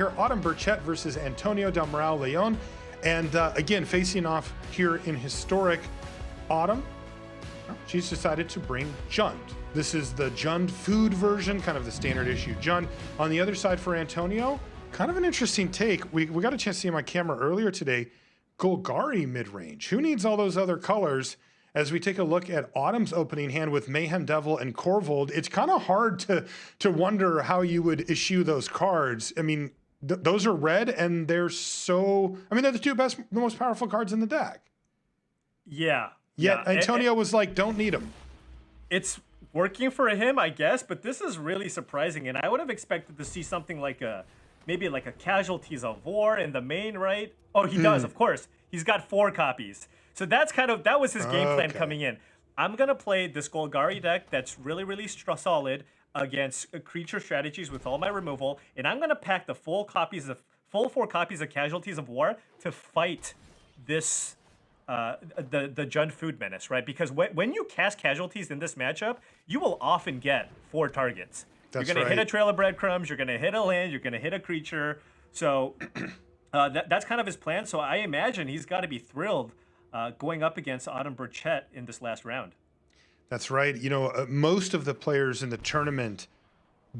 Here, Autumn Burchett versus Antonio Del Moral Leon. And again, facing off here in historic Autumn, she's decided to bring Jund. This is the Jund food version, kind of the standard issue Jund. On the other side for Antonio, kind of an interesting take. We got a chance to see on my camera earlier today, Golgari mid-range. Who needs all those other colors? As we take a look at Autumn's opening hand with Mayhem Devil and Corvold, it's kind of hard to wonder how you would issue those cards. I mean, those are red, and they're so... I mean, they're the most powerful cards in the deck. Yeah. Yet Antonio was like, don't need them. It's working for him, I guess, but this is really surprising, and I would have expected to see something like maybe like a Casualties of War in the main, right? Oh, he does, of course. He's got 4 copies. So that was his game plan coming in. I'm going to play this Golgari deck that's really, really solid against creature strategies with all my removal, and I'm going to pack the full 4 copies of Casualties of War to fight this the Jund Food Menace, right? Because when you cast Casualties in this matchup, you will often get 4 targets. You're going to hit a Trail of Breadcrumbs, you're going to hit a land, you're going to hit a creature. So that's kind of his plan. So I imagine he's got to be thrilled going up against Autumn Burchett in this last round. That's right. You know, most of the players in the tournament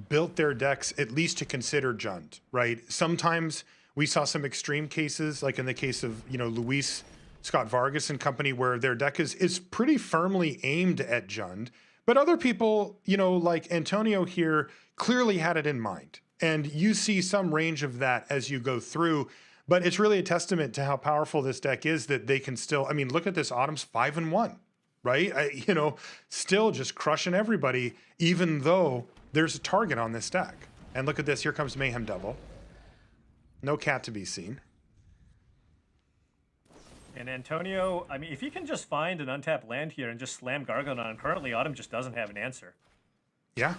built their decks at least to consider Jund, right? Sometimes we saw some extreme cases, like in the case of, Luis Scott Vargas and company, where their deck is pretty firmly aimed at Jund. But other people, like Antonio here, clearly had it in mind. And you see some range of that as you go through. But it's really a testament to how powerful this deck is that they can still, I mean, look at this, Autumn's 5-1. Right? Still just crushing everybody, even though there's a target on this deck. And look at this. Here comes Mayhem Devil. No cat to be seen. And Antonio, I mean, if you can just find an untapped land here and just slam Gargant on, currently Autumn just doesn't have an answer. Yeah.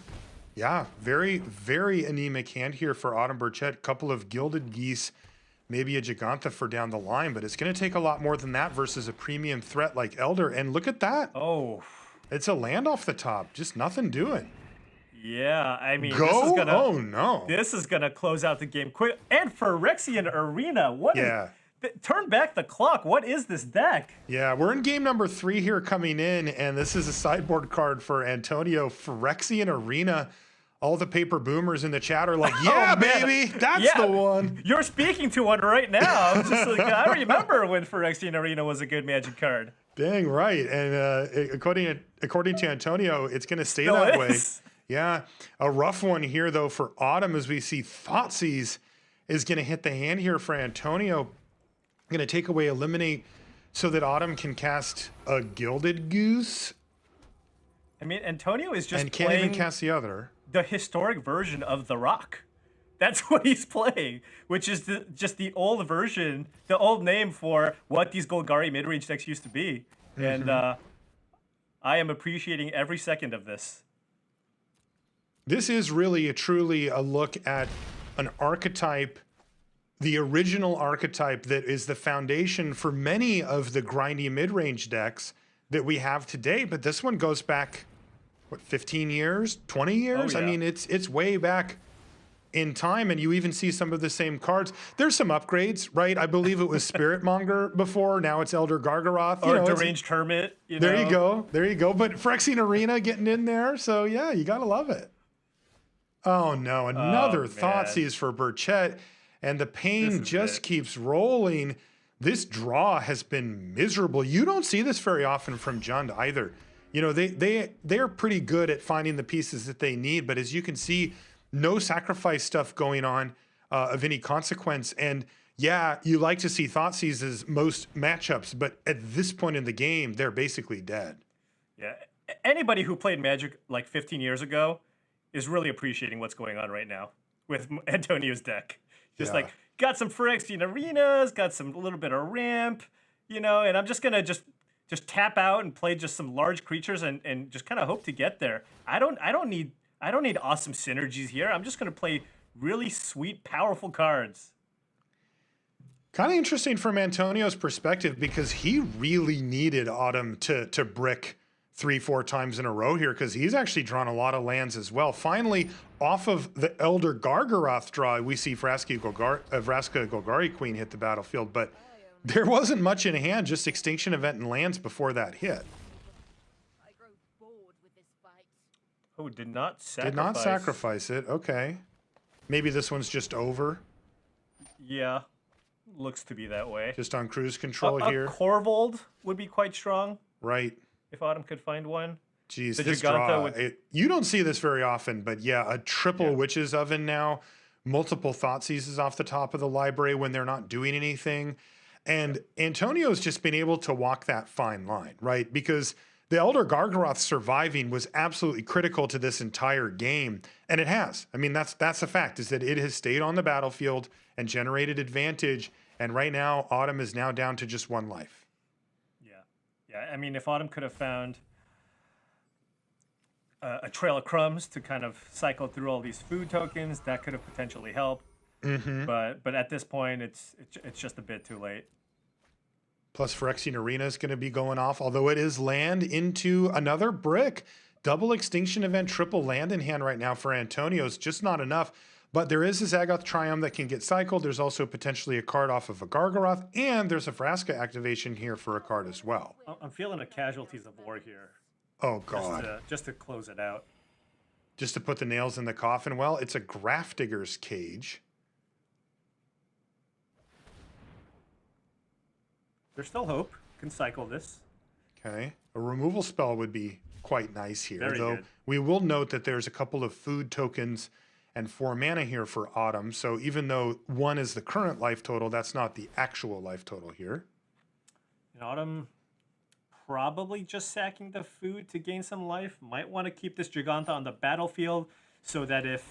Yeah. Very, very anemic hand here for Autumn Burchett. Couple of Gilded Geese. Maybe a Giganta for down the line, but it's going to take a lot more than that versus a premium threat like Elder. And look at that. Oh. It's a land off the top. Just nothing doing. Yeah, I mean, Go? This is gonna, oh, no. This is going to close out the game quick. And Phyrexian Arena, turn back the clock. What is this deck? Yeah, we're in game number 3 here coming in, and this is a sideboard card for Antonio. Phyrexian Arena. All the paper boomers in the chat are like, yeah, baby, that's the one. You're speaking to one right now. I'm just like, I remember when Phyrexian Arena was a good Magic card. Dang right. And according to Antonio, it's going to stay that way. Yeah. A rough one here, though, for Autumn, as we see Thoughtseize is going to hit the hand here for Antonio. Going to take away Eliminate so that Autumn can cast a Gilded Goose. I mean, Antonio is just and can't even cast the other. The historic version of The Rock. That's what he's playing, which is just the old version, the old name for what these Golgari mid-range decks used to be. And I am appreciating every second of this. This is really truly a look at an archetype, the original archetype that is the foundation for many of the grindy mid-range decks that we have today. But this one goes back, what, 15 years, 20 years? Oh, yeah. I mean, it's way back in time, and you even see some of the same cards. There's some upgrades, right? I believe it was Spirit Monger before. Now it's Elder Gargaroth. Or Deranged Hermit. There you go. There you go. But Phyrexian Arena getting in there. So, yeah, you got to love it. Oh, no. Another Thoughtseize for Burchett. And the pain just keeps rolling. This draw has been miserable. You don't see this very often from Jund either. They're pretty good at finding the pieces that they need, but as you can see, no sacrifice stuff going on of any consequence. And yeah, you like to see Thoughtseizes most matchups, but at this point in the game, they're basically dead. Yeah, anybody who played Magic like 15 years ago is really appreciating what's going on right now with Antonio's deck. Just like, got some Phyrexian Arenas, got some little bit of ramp, and I'm just gonna just tap out and play just some large creatures and just kind of hope to get there. I don't need awesome synergies here. I'm just gonna play really sweet, powerful cards. Kind of interesting from Antonio's perspective because he really needed Autumn to brick 3-4 times in a row here, because he's actually drawn a lot of lands as well. Finally, off of the Elder Gargaroth draw, we see Vraska Golgari Queen hit the battlefield, but there wasn't much in hand, just Extinction Event and lands before that hit. Oh, did not sacrifice. Did not sacrifice it. Okay. Maybe this one's just over. Yeah, looks to be that way. Just on cruise control here. Corvold would be quite strong. Right. If Autumn could find one. Geez, The this Giganta draw, would- you don't see this very often, but yeah, a triple Witch's Oven now, multiple Thoughtseizes off the top of the library when they're not doing anything. And Antonio's just been able to walk that fine line, right? Because the Elder Gargaroth surviving was absolutely critical to this entire game, and it has. I mean, that's a fact, is that it has stayed on the battlefield and generated advantage, and right now, Autumn is now down to just 1 life. Yeah, I mean, if Autumn could have found a trail of crumbs to kind of cycle through all these food tokens, that could have potentially helped. But at this point, it's just a bit too late. Plus, Phyrexian Arena is going to be going off, although it is land into another brick. Double Extinction Event, triple land in hand right now for Antonio is just not enough. But there is a Zagoth Triumph that can get cycled. There's also potentially a card off of a Gargaroth, and there's a Vraska activation here for a card as well. I'm feeling a Casualties of War here. Oh, God. Just to close it out. Just to put the nails in the coffin. Well, it's a Grafdigger's Cage. There's still hope. Can cycle this. Okay. A removal spell would be quite nice here, Very though good. we will note that there's a couple of food tokens and 4 mana here for Autumn. So even though 1 is the current life total, that's not the actual life total here. And Autumn probably just sacking the food to gain some life. Might want to keep this Giganta on the battlefield so that if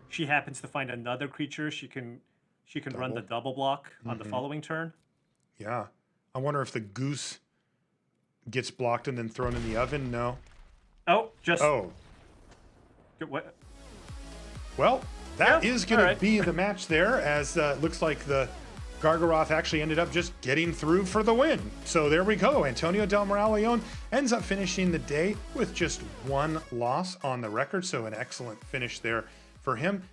she happens to find another creature, she can run the double block on the following turn. Yeah. I wonder if the goose gets blocked and then thrown in the oven. No. Oh, just Oh. what? Well, that Yeah, is going all to right. be the match there, as looks like the Gargaroth actually ended up just getting through for the win. So there we go. Antonio Del Moral Leon ends up finishing the day with just 1 loss on the record. So an excellent finish there for him.